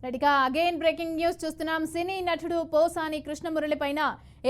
రెడీగా again breaking news చూస్తున్నాం. సినీ నటుడు పోసాని కృష్ణమురళి పైన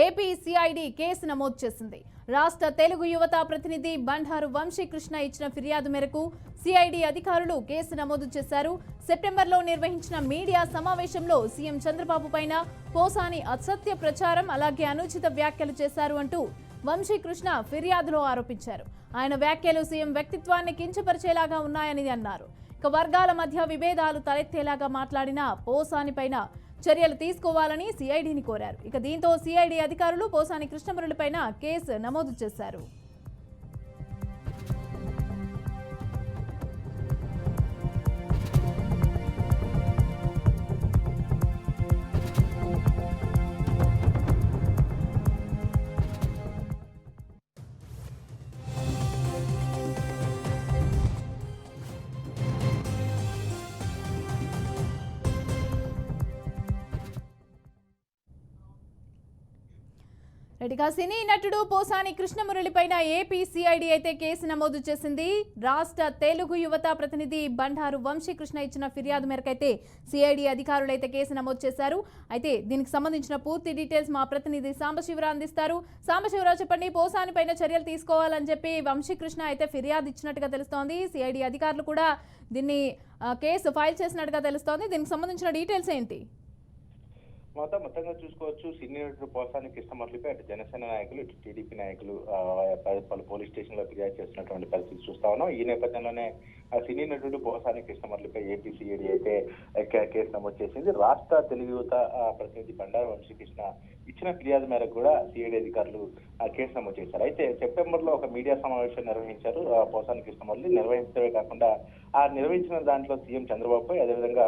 ఏపీ సిఐడి కేసు నమోదు చేసింది. రాష్ట్ర తెలుగు యువత ప్రతినిధి బండారు వంశీకృష్ణ ఇచ్చిన ఫిర్యాదు మేరకు సిఐడి అధికారులు కేసు నమోదు చేశారు. సెప్టెంబర్లో నిర్వహించిన మీడియా సమావేశంలో సీఎం చంద్రబాబు పైన పోసాని అసత్య ప్రచారం అలాగే అనుచిత వ్యాఖ్యలు చేశారు అంటూ వంశీకృష్ణ ఫిర్యాదులో ఆరోపించారు. ఆయన వ్యాఖ్యలు సీఎం వ్యక్తిత్వాన్ని కించపరిచేలాగా ఉన్నాయని అన్నారు. వర్గాల మధ్య విభేదాలు తలెత్తేలాగా మాట్లాడిన పోసాని పైన చర్యలు తీసుకోవాలని సిఐడిని కోరారు. దీంతో సిఐడి అధికారులు పోసాని కృష్ణమురళి పైన కేసు నమోదు చేశారు. సినీ నటుడు పోసాని కృష్ణమురళి పైన ఏపీ సిఐడి అయితే కేసు నమోదు చేసింది. రాష్ట్ర తెలుగు యువత ప్రతినిధి బండారు వంశీకృష్ణ ఇచ్చిన ఫిర్యాదు మేరకు అయితే సిఐడి అధికారులు అయితే కేసు నమోదు చేశారు. అయితే దీనికి సంబంధించిన పూర్తి డీటెయిల్స్ మా ప్రతినిధి సాంబశివరావు అందిస్తారు. సాంబశివరావు, చెప్పండి. పోసాని పైన చర్యలు తీసుకోవాలని చెప్పి వంశీకృష్ణ అయితే ఫిర్యాదు ఇచ్చినట్టుగా తెలుస్తోంది. సిఐడి అధికారులు కూడా దీన్ని కేసు ఫైల్ చేసినట్టుగా తెలుస్తోంది. దీనికి సంబంధించిన డీటెయిల్స్ ఏంటి? మొత్తంగా చూసుకోవచ్చు. సీనియర్ పోసాని కృష్ణమురళిపై అటు జనసేన నాయకులు, ఇటు టీడీపీ నాయకులు పలు పోలీస్ స్టేషన్ లో ఫిర్యాదు చేస్తున్నటువంటి పరిస్థితి చూస్తా ఉన్నాం. ఈ నేపథ్యంలోనే సినీ నటుడు పోసాని కృష్ణమురళిపై ఏపీ సిఐడి అయితే కేసు నమోదు చేసింది. రాష్ట్ర తెలుగు యువత ప్రతినిధి బండారు వంశీకృష్ణ ఇచ్చిన ఫిర్యాదు మేరకు కూడా సిఐడి అధికారులు కేసు నమోదు చేశారు. అయితే సెప్టెంబర్ లో ఒక మీడియా సమావేశం నిర్వహించారు పోసాని కృష్ణమురళి. నిర్వహించడమే కాకుండా ఆ నిర్వహించిన దాంట్లో సీఎం చంద్రబాబుపై, అదేవిధంగా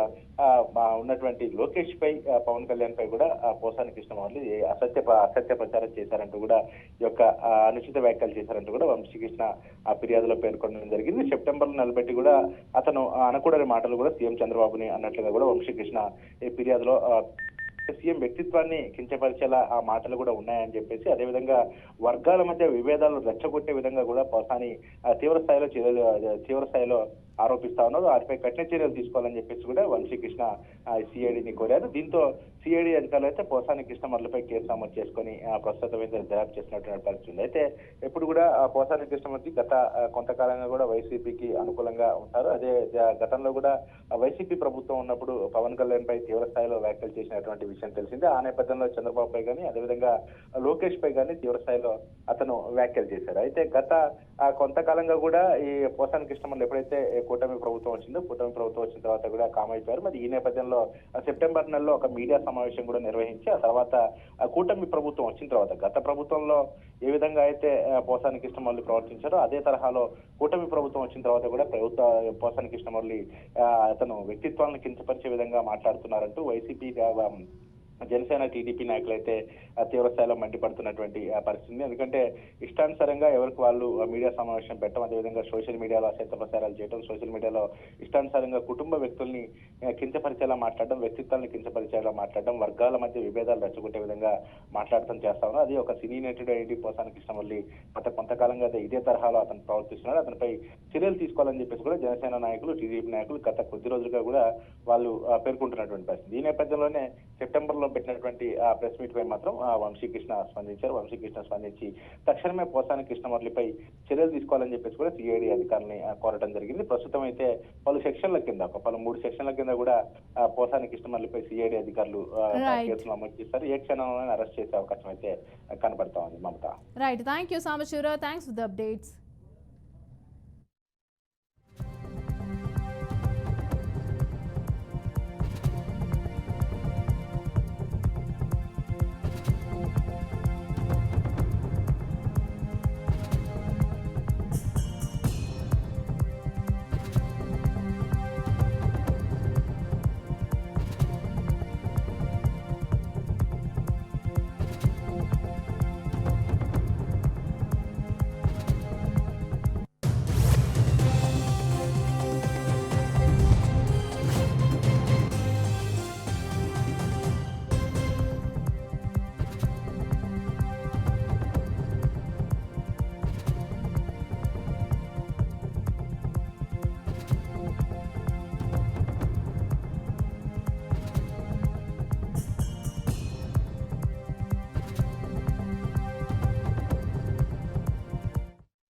ఉన్నటువంటి లోకేష్ పై, పవన్ కళ్యాణ్ పై కూడా పోసాని కృష్ణమురళి అసత్య ప్రచారం చేశారంటూ కూడా ఈ యొక్క అనుచిత వ్యాఖ్యలు చేశారంటూ కూడా వంశీకృష్ణ ఆ ఫిర్యాదులో పేర్కొనడం జరిగింది. సెప్టెంబర్ లో నిలబెట్టి కూడా అతను అనకూడని మాటలు కూడా సీఎం చంద్రబాబుని అన్నట్లుగా కూడా వంశీకృష్ణ ఈ ఫిర్యాదులో సీఎం వ్యక్తిత్వాన్ని కించపరిచేలా ఆ మాటలు కూడా ఉన్నాయని చెప్పేసి, అదేవిధంగా వర్గాల మధ్య విభేదాలు రెచ్చగొట్టే విధంగా కూడా పోసాని తీవ్ర స్థాయిలో ఆరోపిస్తా ఉన్నారు. వారిపై కఠిన చర్యలు తీసుకోవాలని చెప్పేసి కూడా వంశీకృష్ణ సిఐడిని కోరారు. దీంతో సిఐడి అధికారులు అయితే పోసాని కృష్ణమురళిపై కేసు నమోదు చేసుకుని ప్రస్తుతం అయితే దర్యాప్తు చేస్తున్నటువంటి పరిస్థితి ఉంది. అయితే ఎప్పుడు కూడా పోసాని కృష్ణమురళి గత కొంతకాలంగా కూడా వైసీపీకి అనుకూలంగా ఉంటారు. అదే గతంలో కూడా వైసీపీ ప్రభుత్వం ఉన్నప్పుడు పవన్ కళ్యాణ్ పై తీవ్ర స్థాయిలో వ్యాఖ్యలు చేసినటువంటి విషయం తెలిసిందే. ఆ నేపథ్యంలో చంద్రబాబు పై కానీ, అదేవిధంగా లోకేష్ పై కానీ తీవ్ర స్థాయిలో అతను వ్యాఖ్యలు చేశారు. అయితే గత కొంతకాలంగా కూడా ఈ పోసాని కృష్ణమురళి ఎప్పుడైతే కూటమి ప్రభుత్వం వచ్చిన తర్వాత కూడా కామ్ అయిపోయారు. మరి ఈ నేపథ్యంలో సెప్టెంబర్ నెలలో ఒక మీడియా సమావేశం కూడా నిర్వహించి ఆ తర్వాత కూటమి ప్రభుత్వం వచ్చిన తర్వాత, గత ప్రభుత్వంలో ఏ విధంగా అయితే పోసాని కృష్ణమురళి ప్రవర్తించారో అదే తరహాలో కూటమి ప్రభుత్వం వచ్చిన తర్వాత కూడా పోసాని కృష్ణమురళి అతను వ్యక్తిత్వాన్ని కించపరిచే విధంగా మాట్లాడుతున్నారంటూ వైసీపీ, జనసేన, టీడీపీ నాయకులు అయితే తీవ్ర స్థాయిలో మండిపడుతున్నటువంటి పరిస్థితి. ఎందుకంటే ఇష్టానుసారంగా ఎవరికి వాళ్ళు మీడియా సమావేశం పెట్టడం, అదేవిధంగా సోషల్ మీడియాలో అసత్య ప్రచారాలు చేయడం, సోషల్ మీడియాలో ఇష్టానుసారంగా కుటుంబ వ్యక్తుల్ని కించపరిచేలా మాట్లాడడం, వ్యక్తిత్వాన్ని కించపరిచేలా మాట్లాడడం, వర్గాల మధ్య విభేదాలు రెచ్చగొట్టే విధంగా మాట్లాడటం చేస్తా ఉన్నారు. అది ఒక సినీ నటుడు ఏంటి పోసాని కృష్ణమురళి గత కొంతకాలంగా ఇదే తరహాలో అతను ప్రవర్తిస్తున్నాడు. అతనిపై చర్యలు తీసుకోవాలని చెప్పేసి కూడా జనసేన నాయకులు, టీడీపీ నాయకులు గత కొద్ది రోజులుగా కూడా వాళ్ళు పేర్కొంటున్నటువంటి పరిస్థితి. ఈ నేపథ్యంలోనే సెప్టెంబర్ లో పెట్టినటువంటి ప్రెస్ మీట్ పై మాత్రం వంశీకృష్ణ స్పందించారు. వంశీకృష్ణ స్పందించి తక్షణమే పోసాని కృష్ణమురళిపై చర్యలు తీసుకోవాలని చెప్పేసి కూడా సిఐడి అధికారులని కోరడం జరిగింది. ప్రస్తుతం అయితే పలు సెక్షన్ల కింద, 3 సెక్షన్ల కింద కూడా పోసాని కృష్ణమురళిపై సిఐడి అధికారులు కేసులు నమోదు చేస్తారు. ఏ క్షణంలోనే అరెస్ట్ చేసే అవకాశం అయితే కనబడతా ఉంది. Mamata. Right, thank you Sambasivarao. Thanks for the updates.